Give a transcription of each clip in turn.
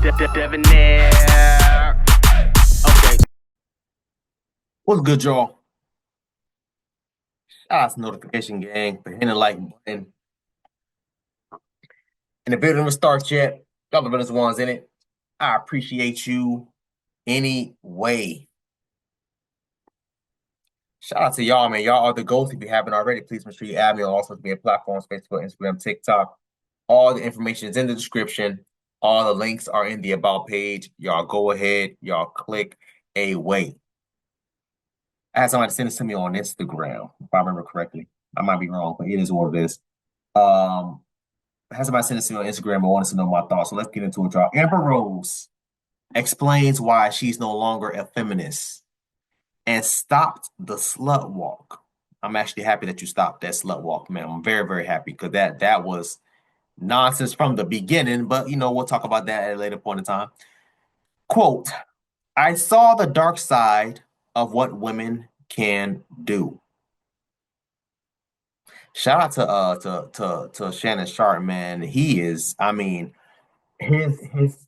Debonair. Okay. What's good, y'all? Shout out to Notification Gang for hitting the like button. And the video never starts yet. Y'all the villains ones in it. I appreciate you anyway. Shout out to y'all, man. Y'all are the goals. If you haven't already, please make sure you add me on all social media platforms, Facebook, Instagram, TikTok. All the information is in the description. All the links are in the About page. Y'all go ahead. Y'all click away. I had somebody send this to me on Instagram, if I remember correctly. I might be wrong, but it is what it is. I had somebody send this to me on Instagram and wanted to know my thoughts. So let's get into it, y'all. Amber Rose explains why she's no longer a feminist and stopped the slut walk. I'm actually happy that you stopped that slut walk, man. I'm very, very happy because that was nonsense from the beginning, but we'll talk about that at a later point in time. Quote, I saw the dark side of what women can do. Shout out to Shannon Sharp, man. He is, I mean, his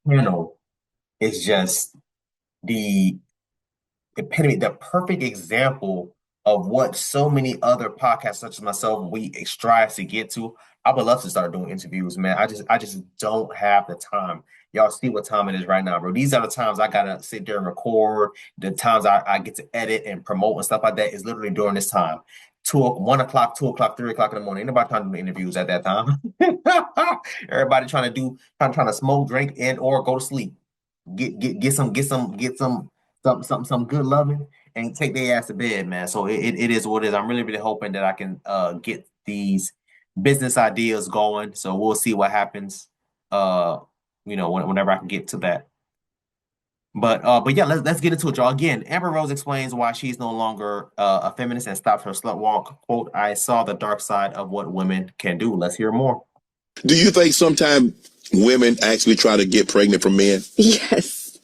channel is just the epitome, the perfect example of what so many other podcasts, such as myself, we strive to get to. I would love to start doing interviews, man. I just don't have the time. Y'all see what time it is right now, bro. These are the times I gotta sit there and record. The times I get to edit and promote and stuff like that is literally during this time. 1 o'clock, 2 o'clock, 3 o'clock in the morning. Ain't nobody trying to do interviews at that time. Everybody trying to smoke, drink, and or go to sleep. Get some good loving and take their ass to bed, man. So it is what it is. I'm really, really hoping that I can get these business ideas going. So we'll see what happens. Whenever I can get to that. But yeah, let's get into it, y'all. Again, Amber Rose explains why she's no longer a feminist and stopped her slut walk. Quote, I saw the dark side of what women can do. Let's hear more. Do you think sometimes women actually try to get pregnant from men? Yes.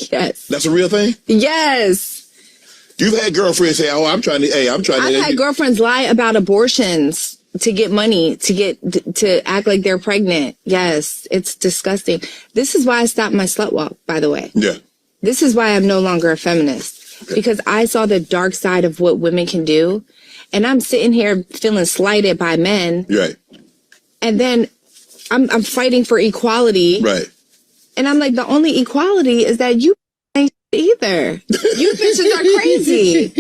That's a real thing? Yes. You've had girlfriends say, "Oh, I'm trying to." I've had girlfriends lie about abortions to get money, to act like they're pregnant. Yes, it's disgusting. This is why I stopped my slut walk, by the way. Yeah. This is why I'm no longer a feminist, because I saw the dark side of what women can do, and I'm sitting here feeling slighted by men. Right. And then I'm fighting for equality. Right. And I'm like, the only equality is that you ain't either. You bitches are crazy.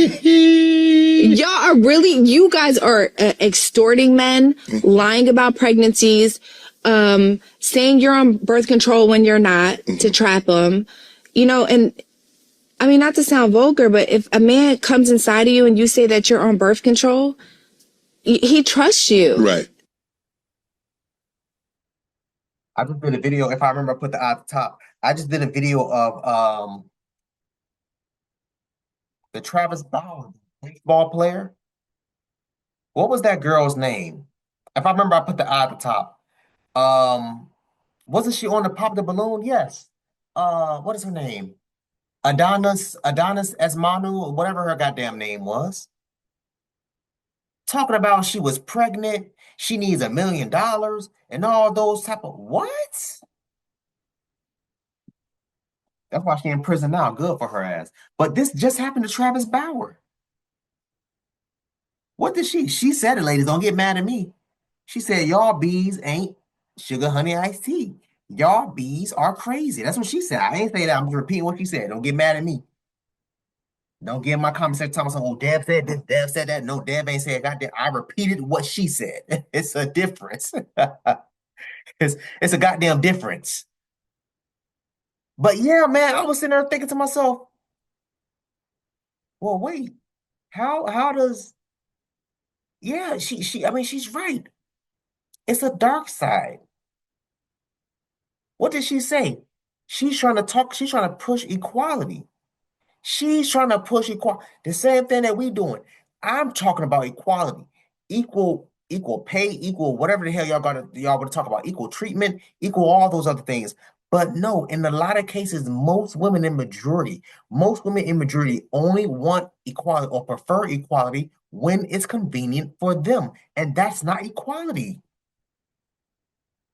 You guys are extorting men, lying about pregnancies, saying you're on birth control when you're not, to trap them. And I mean, not to sound vulgar, but if a man comes inside of you and you say that you're on birth control, he trusts you. Right. I just did a video. If I remember, I put the at the top. I just did a video of the Travis Bauer baseball player. What was that girl's name? If I remember, I put the at the top. Wasn't she on the Pop the Balloon? Yes. What is her name? Adonis Esmanu, or whatever her goddamn name was. Talking about she was pregnant, she needs $1 million, and all those type of what? That's why she in prison now. Good for her ass. But this just happened to Travis Bauer. What did she? She said it, ladies. Don't get mad at me. She said, y'all bees ain't sugar honey iced tea. Y'all bees are crazy. That's what she said. I ain't say that. I'm just repeating what she said. Don't get mad at me. Don't get in my comment section talking about, oh, Dev said this, Dev said that. No, Dev ain't said goddamn. I repeated what she said. It's a difference. It's a goddamn difference. But yeah, man, I was sitting there thinking to myself, well, wait, how does I mean, she's right. It's a dark side. What did she say? She's trying to push equality. She's trying to push equality. The same thing that we doing. I'm talking about equality, equal pay, equal whatever the hell y'all want to talk about, equal treatment, equal all those other things. But no, in a lot of cases, most women in majority only want equality or prefer equality when it's convenient for them, and that's not equality.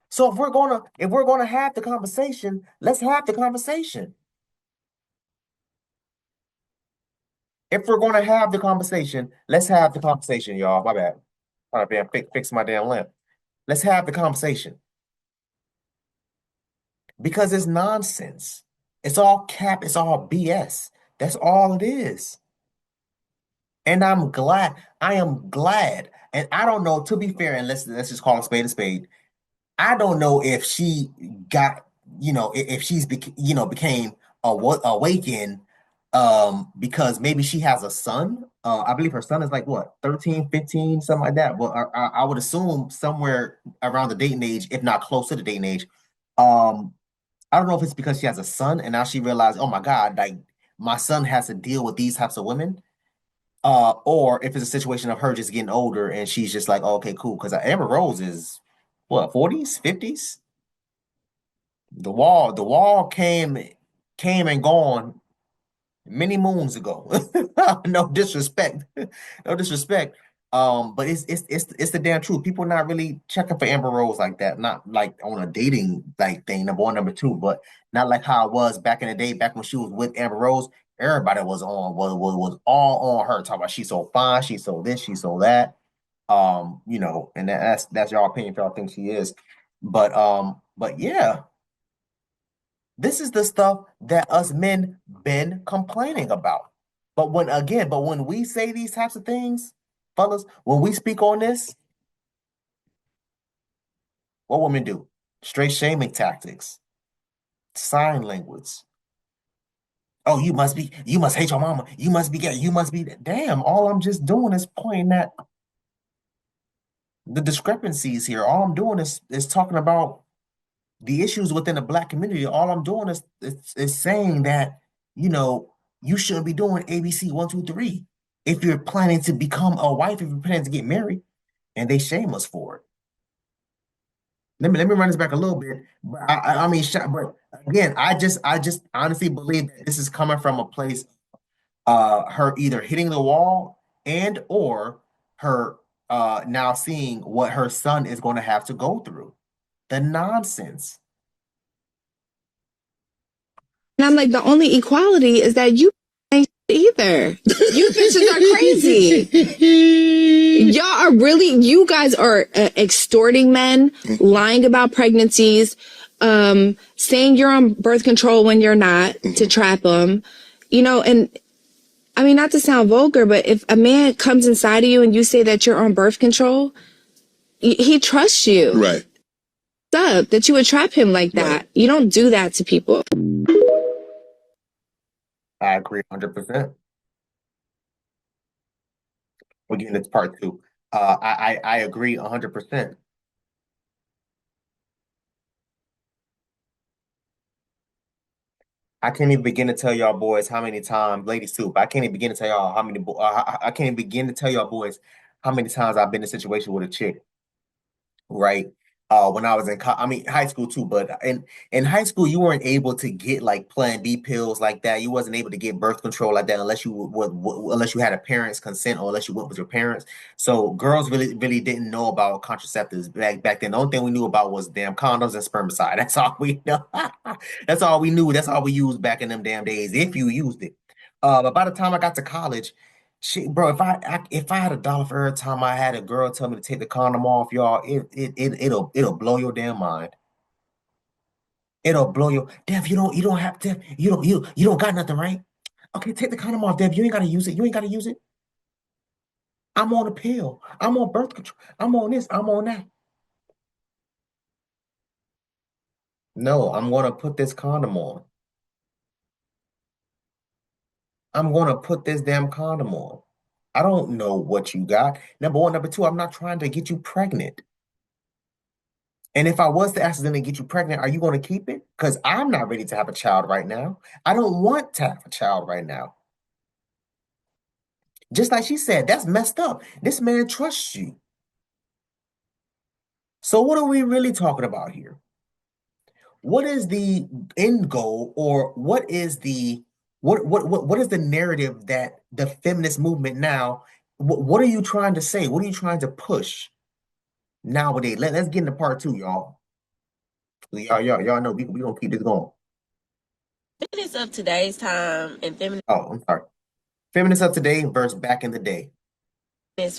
So if we're gonna have the conversation, let's have the conversation. If we're gonna have the conversation, let's have the conversation, y'all. My bad. Trying to fix my damn lamp. Let's have the conversation because it's nonsense. It's all cap. It's all BS. That's all it is. And I'm glad. I am glad. And I don't know. To be fair, and let's just call a spade a spade. I don't know if she got, if she's became awakened because maybe she has a son. I believe her son is like what, 13, 15, something like that. But I would assume somewhere around the dating age, if not close to the dating age. Um, I don't know if it's because she has a son and now she realized, oh my God, like my son has to deal with these types of women. Or if it's a situation of her just getting older and she's just like, oh, okay, cool. Because Amber Rose is what, 40s, 50s? The wall came and gone many moons ago. No disrespect. No disrespect. But it's the damn truth. People are not really checking for Amber Rose like that. Not like on a dating like thing, number one, number two, but not like how it was back in the day, back when she was with Amber Rose. Everybody was all on her, talking about she's so fine, she's so this, she's so that. And that's y'all opinion if y'all think she is. But yeah, this is the stuff that us men been complaining about. But when we say these types of things, fellas, when we speak on this, what women do? Straight shaming tactics, sign language. Oh, you must hate your mama. You must be gay. You must be damn. All I'm just doing is pointing at the discrepancies here. All I'm doing is talking about the issues within the Black community. All I'm doing is saying that, you shouldn't be doing ABC 1, 2, 3 if you're planning to become a wife, if you're planning to get married, and they shame us for it. Let me run this back a little bit. But I mean, but again, I just honestly believe that this is coming from a place, her either hitting the wall and or her now seeing what her son is going to have to go through. The nonsense. And I'm like, the only equality is that you ain't either. You bitches are crazy. You guys are extorting men, lying about pregnancies, saying you're on birth control when you're not to trap them, and I mean, not to sound vulgar, but if a man comes inside of you and you say that you're on birth control, he trusts you. Right. Up that you would trap him like that. Right. You don't do that to people. I agree 100%. We're getting into part two. I agree 100%. I can't even begin to tell y'all boys how many times, ladies too, but I can't even begin to tell y'all how many. I can't even begin to tell y'all boys how many times I've been in a situation with a chick, right? When I was high school too, but in high school, you weren't able to get like Plan B pills like that. You wasn't able to get birth control like that unless you had a parent's consent or unless you went with your parents. So girls really didn't know about contraceptives back then. The only thing we knew about was damn condoms and spermicide. That's all we know. That's all we knew. That's all we used back in them damn days, if you used it. But by the time I got to college, shit, bro, if I had $1 for every time I had a girl tell me to take the condom off, y'all, it'll blow your damn mind. It'll blow your Dev. You don't have to. You don't got nothing, right? Okay, take the condom off, Dev. You ain't gotta use it. You ain't gotta use it. I'm on a pill. I'm on birth control. I'm on this. I'm on that. No, I'm gonna put this condom on. I'm gonna put this damn condom on. I don't know what you got. Number one, number two, I'm not trying to get you pregnant. And if I was to accidentally get you pregnant, are you going to keep it? Because I'm not ready to have a child right now. I don't want to have a child right now. Just like she said, that's messed up. This man trusts you. So what are we really talking about here? What is the end goal, or what is the narrative that the feminist movement now? What are you trying to say? What are you trying to push nowadays? Let's get into part two, y'all. Y'all know we gonna keep this going. Feminists of today's time and feminists Oh, I'm sorry. Feminists of today versus back in the day.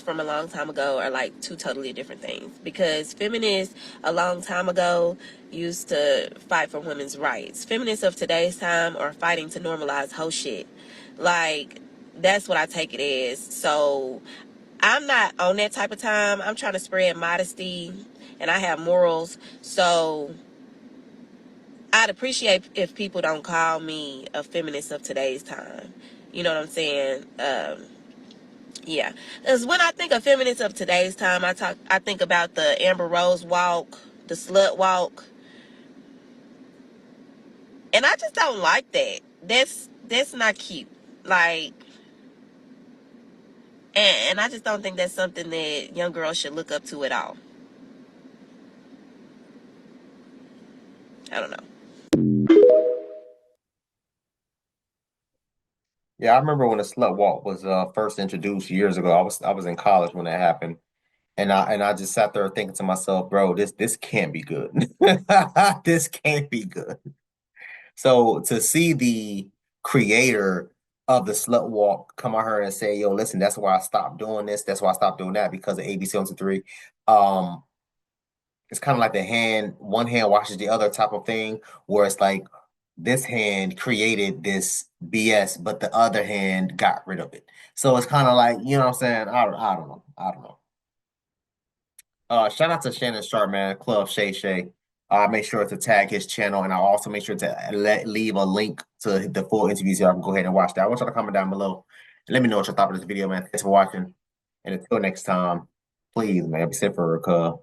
from a long time ago are like two totally different things. Because feminists a long time ago used to fight for women's rights. Feminists of today's time are fighting to normalize whole shit. Like, that's what I take it as. So I'm not on that type of time. I'm trying to spread modesty and I have morals. So I'd appreciate if people don't call me a feminist of today's time. You know what I'm saying? Yeah. Because when I think of feminists of today's time, I think about the Amber Rose walk, the slut walk. And I just don't like that. That's not cute. Like, and I just don't think that's something that young girls should look up to at all. I don't know. Yeah, I remember when the slut walk was first introduced years ago. I was in college when that happened. And I just sat there thinking to myself, bro, this can't be good. This can't be good. So to see the creator of the slut walk come on her and say, yo, listen, that's why I stopped doing this. That's why I stopped doing that because of ABC on 3. It's kind of like one hand washes the other type of thing, where it's like this hand created this BS, but the other hand got rid of it. So it's kind of like, you know what I'm saying? I don't know. I don't know. Shout out to Shannon Sharp, man, Club Shay Shay. Make sure to tag his channel, and I'll also make sure to leave a link to the full interview so y'all can go ahead and watch that. I want y'all to comment down below and let me know what you thought of this video, man. Thanks for watching. And until next time, please, man, be safe for a